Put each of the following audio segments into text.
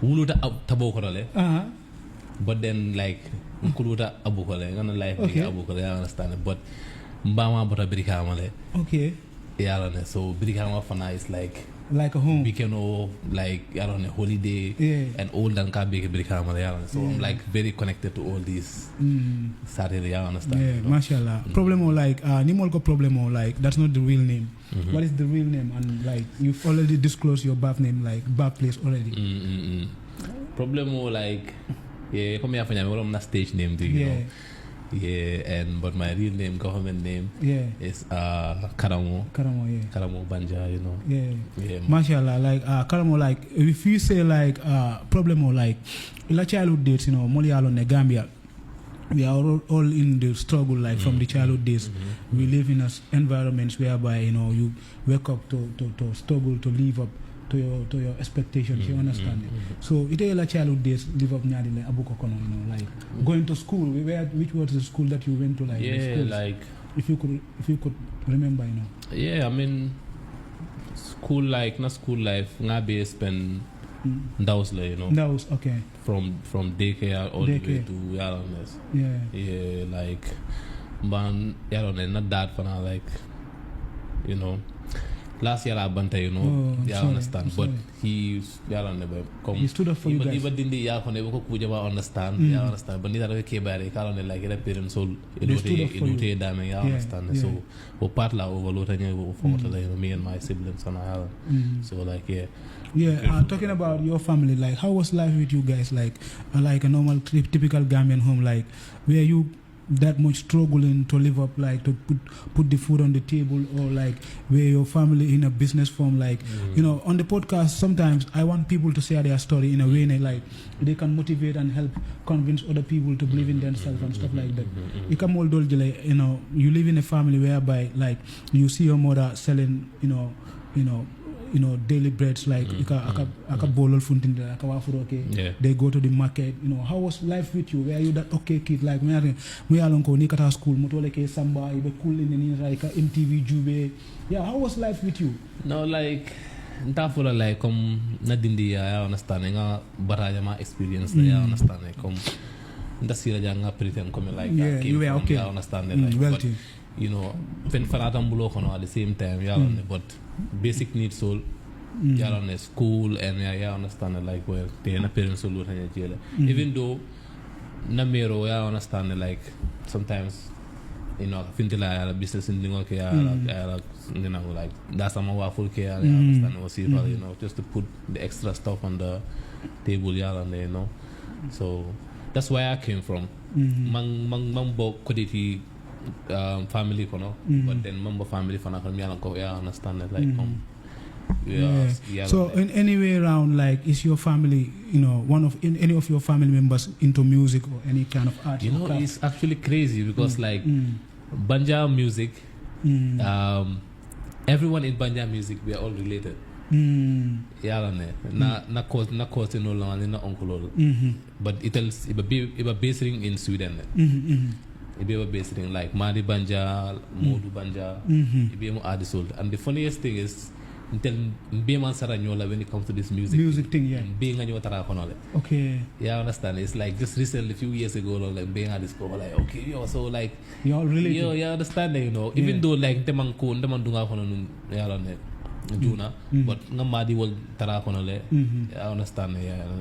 wuluta tabokole. But then like kuluta abukole, gonna life big abukole, I understand it. But mbama bota birikamale. Okay. Yeah, so birikama fana is like a home. Weekend or like I don't know holiday and all that can be birikama. So I'm like very connected to all these Saturday, I understand. Yeah, you know? mashallah. Problemo like Nimolko Problemo like that's not the real name. What is the real name? And like you've already disclosed your birth name, like birthplace already. Problemo like come here for I'm stage name thing, you know. Yeah, but my real name, government name, is Karamo. Karamo Banja, you know. Yeah. Mashallah, like Karamo, like if you say like Problemo, like in childhood days, you know, Molialo ne Gambia, we are all in the struggle, like from the childhood days. We live in environments whereby you know you wake up to struggle to live up to your expectations. You understand it? So it is like childhood days live up nyadi like abuko kono, you know, like going to school. Which was the school that you went to? Like like if you could remember, you know. Yeah, I mean school like not school life. Ngabe spend Ndausle, you know. Ndaus, okay. From daycare all the way to Yalanes. Yeah, like man, Yalanes not that for now, like you know. Last year I banta, you know, understand. But he come. He stood up for you guys. Even didn't understand. Understand. But neither came by the like a parents all understand. So we part la overload and me and my siblings on island. So like talking about your family, like how was life with you guys? Like a normal typical Gambian home, like where you that much struggling to live up, like to put the food on the table, or like where your family in a business form, like you know, on the podcast sometimes I want people to share their story in a way like they can motivate and help convince other people to believe in themselves and stuff like that. You know, you live in a family whereby like you see your mother selling you know daily breads, like aka bolol funtin aka wafuroke. They go to the market. You know, how was life with you? Were you that okay kid like me alonko ni kata school mutole ke samba ibe cool in like MTV Jube. How was life with you? No, like ntafula like nadindi I understand nga baraja ma experience I understand comme ndasira janga pretend come like you were okay. I understand like but you know fen fanatam bulo kono at the same time but basic needs all school and I understand it, like well they na parents so even though namero I understand it, like sometimes you know fintila business in dingo ke you know like that's some waffle ke I understand was you know just to put the extra stuff on the table you know. So that's where I came from. Mang bo koditi family kono, but then member family fana ko I understand it, like so in any way around, like is your family, you know, any of your family members into music or any kind of art? You know, it's actually crazy because like Banja music, everyone in Banja music, we are all related. Na cause no longer na uncle, but it's a based in Sweden. It be based in like Madi Banja, Modu Banja, it be more Adisul. And the funniest thing is until Beman Saranyola when it comes to this music thing, being a new Tarakonole. Okay. Yeah, I understand. It's like just recently, a few years ago, like being at this school, like okay, so like you're related. Yeah, understand, you know. Even though like Temangko, Temandunga Konon, Juna, but Namadi will Tarakonole. I understand.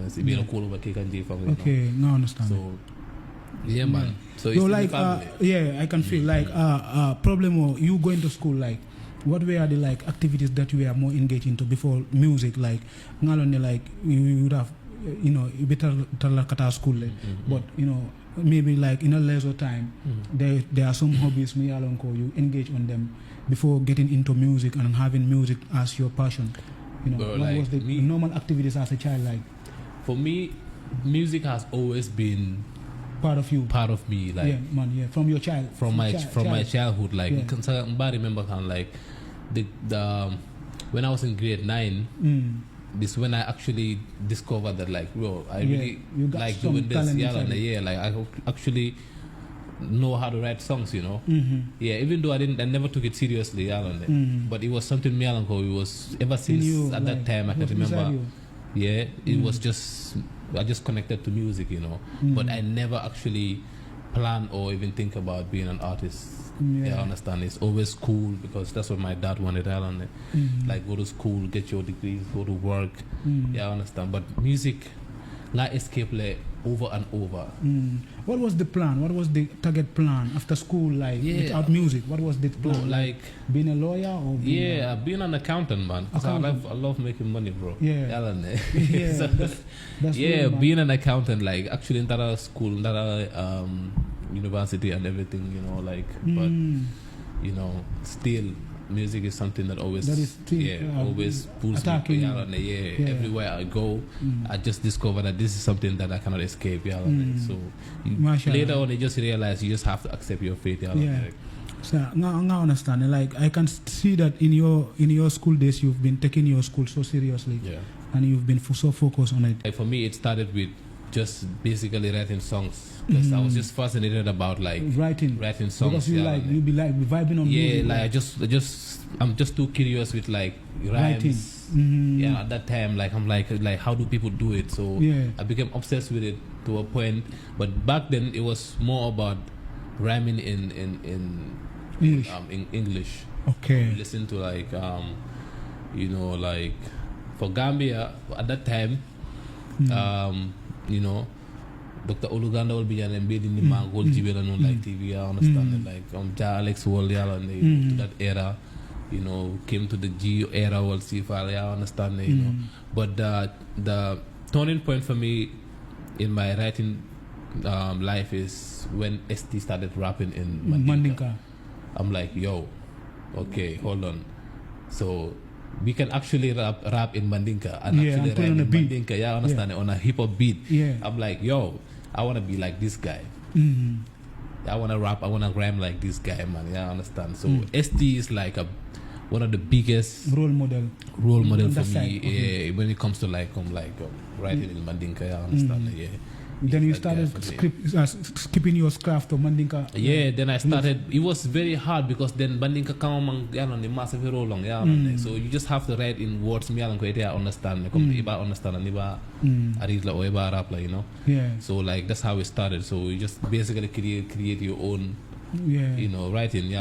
It's be a cool over cake and J family. Okay, no, understand. So yeah, man. So it's like I can feel like Problemo, you going to school, like what were the like activities that you were more engaged into before music? Like ngalone, like you would have, you know, you better kata school, but you know maybe like in a leisure time, there are some hobbies me alonko you engage on them before getting into music and having music as your passion. You know, what like was the normal activities as a child like? For me, music has always been part of me, like from your child, from my childhood, like I remember kind of like the when I was in grade 9, this when I actually discovered that like I really like doing this, like I actually know how to write songs, you know. Even though I never took it seriously, but it was something me and it was ever since at that time I can remember Yeah, it was just, I just connected to music, you know. But I never actually plan or even think about being an artist. Yeah, I understand. It's always cool because that's what my dad wanted. Like, go to school, get your degrees, go to work. Yeah, I understand. But music, not escape like over and over. What was the plan? What was the target plan after school? Like, without music, what was the plan? Bro, like being a lawyer or being being an accountant, man. 'Cause I love making money, bro. Yeah. So, that's yeah, real, being an accountant, like actually in that school, in that university and everything, you know, like, but you know, still music is something that always always pulls me. Everywhere I go, I just discover that this is something that I cannot escape. So later on, you just realize you just have to accept your fate. So I understand. Like, I can see that in your school days, you've been taking your school so seriously, and you've been so focused on it. Like, for me, it started with just basically writing songs. Because I was just fascinated about like writing songs. Because you be like vibing on music. Like I'm just too curious with like rhymes. Yeah, at that time, like I'm like how do people do it? So I became obsessed with it to a point. But back then it was more about rhyming in English. Okay. Listen to like you know, like for Gambia at that time, you know, Dr. Oluganda will be an embedded in the Mangol Jibela no like TV, I understand it, like Alex Wall to that era, you know, came to the G era will see file, I understand it, you know. But the turning point for me in my writing life is when ST started rapping in Mandinka. I'm like, yo, okay, hold on. So we can actually rap in Mandinka and actually rap in Mandinka, I understand it, on a hip hop beat. I'm like, yo, I want to be like this guy. I want to rap, I want to rhyme like this guy, man. I understand. So ST is like one of the biggest role model for me. When it comes to like writing in Mandinka, I understand it. Then you started skipping your craft of Mandinka. Then I started. It was very hard because then Mandinka come the massive long. So you just have to write in words. Me understand. Iba understand and iba aritla or iba rapla, you know. So like that's how it started. So you just basically create your own. You know, writing.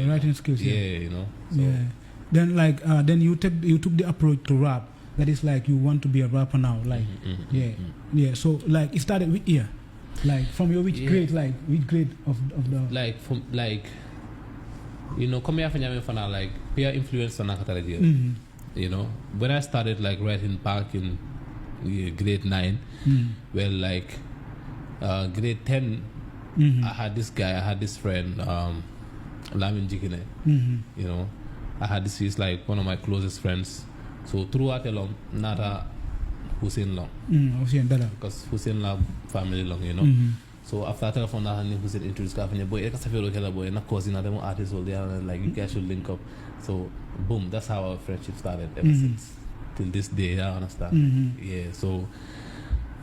Writing skills. You know. So. Then like then you took the approach to rap. That is like you want to be a rapper now, like So like it started with ear, like from your which grade of the like from like, you know, come here for now, like peer influence on you know, when I started like writing back in grade 9, well, like grade 10, I had this friend, Lamin Jikine, you know, I had this, he's like one of my closest friends. So throughout along, nada Hussein long. Because Hussein la family long, you know. So after telephone that Hussein introduced me, boy, I can't feel boy, na cousin, na demo artist all there, like you guys should link up. So boom, that's how our friendship started ever since till this day. I understand. So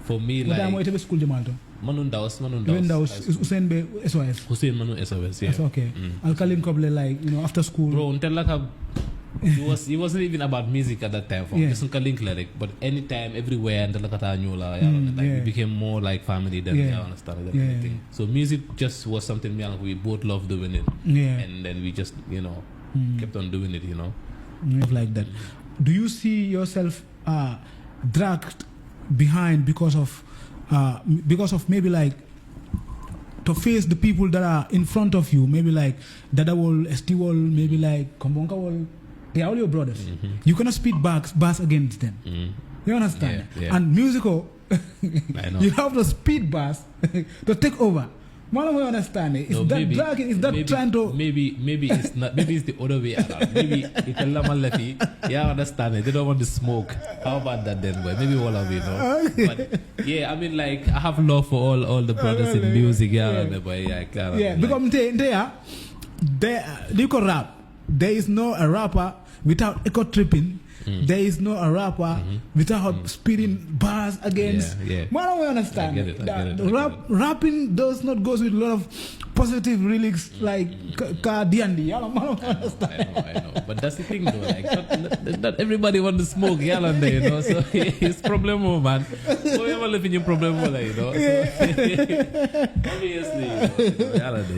for me, like. What time school Jamalto? Manundaus. Hussein be SOS. Hussein Manu SOS. Yeah. That's okay. I'll call him couple like, you know, after school. Bro, until like it wasn't even about music at that time. Just a link lyric, but anytime, everywhere, and we became more like family than I understand anything. So music just was something we both loved doing it, and then we just kept on doing it, you know, like that. Do you see yourself dragged behind because of maybe like to face the people that are in front of you, maybe like Dadawol, Estiwol, maybe like Kombonka Wol? They are all your brothers. You cannot spit bass against them. You understand? And musical, you have to spit bass to take over. One way understand it. Is that dragging? Is that trying to? Maybe it's not. Maybe it's the other way around. Maybe it's a lamalati. Yeah, I understand it. They don't want to smoke. How about that then, boy? Maybe all of it, But I mean, like I have love for all the brothers in music. Because they could rap. There is no a rapper without echo tripping there is no a rapper without spitting bars against. Man, I understand. I get it. Rapping does not go with a lot of positive lyrics like D&D. I don't understand. I know. But that's the thing, though. Like, not everybody want to smoke, you know. So it's Prvblemo, man. So you ever live in your Prvblemo, like, you know. So, obviously,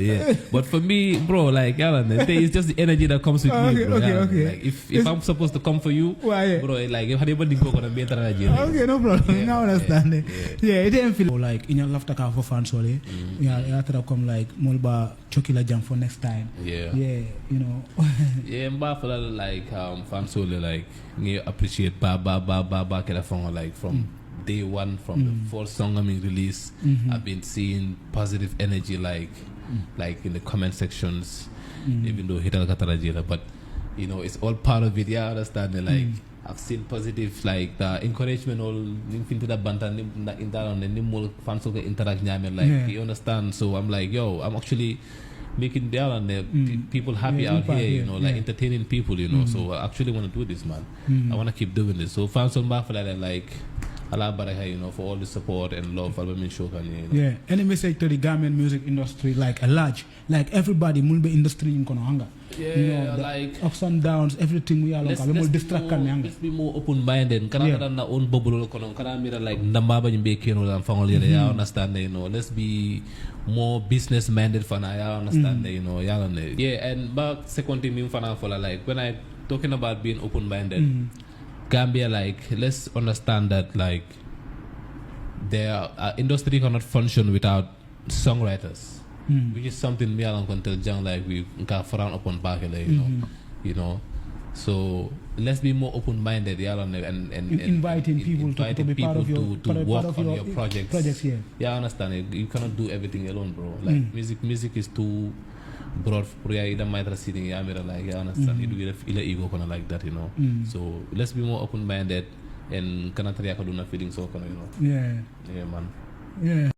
yeah. But for me, bro, like, it's just the energy that comes with me, bro. Okay. Like, if I'm supposed to come for you, bro, like, if anybody go on a better energy. Okay, no problem. I understand it. Yeah, it didn't feel like in your laughter car for fans, sorry. Yeah, after that come like Molba Chokila Jam for next time. Yeah, you know. Yeah, but for that, like, fans only like you appreciate ba Kelafong, like from day one, from the first song I mean release. I've been seeing positive energy, like in the comment sections, even though Hital Katarajira, but you know it's all part of it. Yeah, I understand. Like I've seen positive, like the encouragement, all into the band and in that on the more fans of the interact, like you understand. So I'm like, yo, I'm actually making the people happy out here, you know, like entertaining people, you know. So I actually want to do this, man. I want to keep doing this. So fans on back for that, like. Allah Baraka, you know, for all the support and love for Album Show. Yeah, any message to the Gambian music industry, like a large, like everybody, mulbe industry in Konohanga. Yeah, you know, like ups and downs, everything we are like. Let's be more open-minded. Kana na own bubble kono. Kana mira like ndambaba nyimbe keno la mfangoli. I understand, you know. Let's be more business-minded for now. I understand, you know. Yeah, and back second thing for now for like when I talking about being open-minded. Gambia, like, let's understand that, like, their industry cannot function without songwriters, which is something me and Uncle Jang, like, we can frown upon back, you know. So let's be more open-minded, and inviting people to be part of your to work on your projects. Yeah, I understand it. You cannot do everything alone, bro. Like music is too broad for either mitra sitting like I understand it will ego kind of like that, you know. So let's be more open-minded and cannot react to feeling so, you know. Yeah, man. Yeah.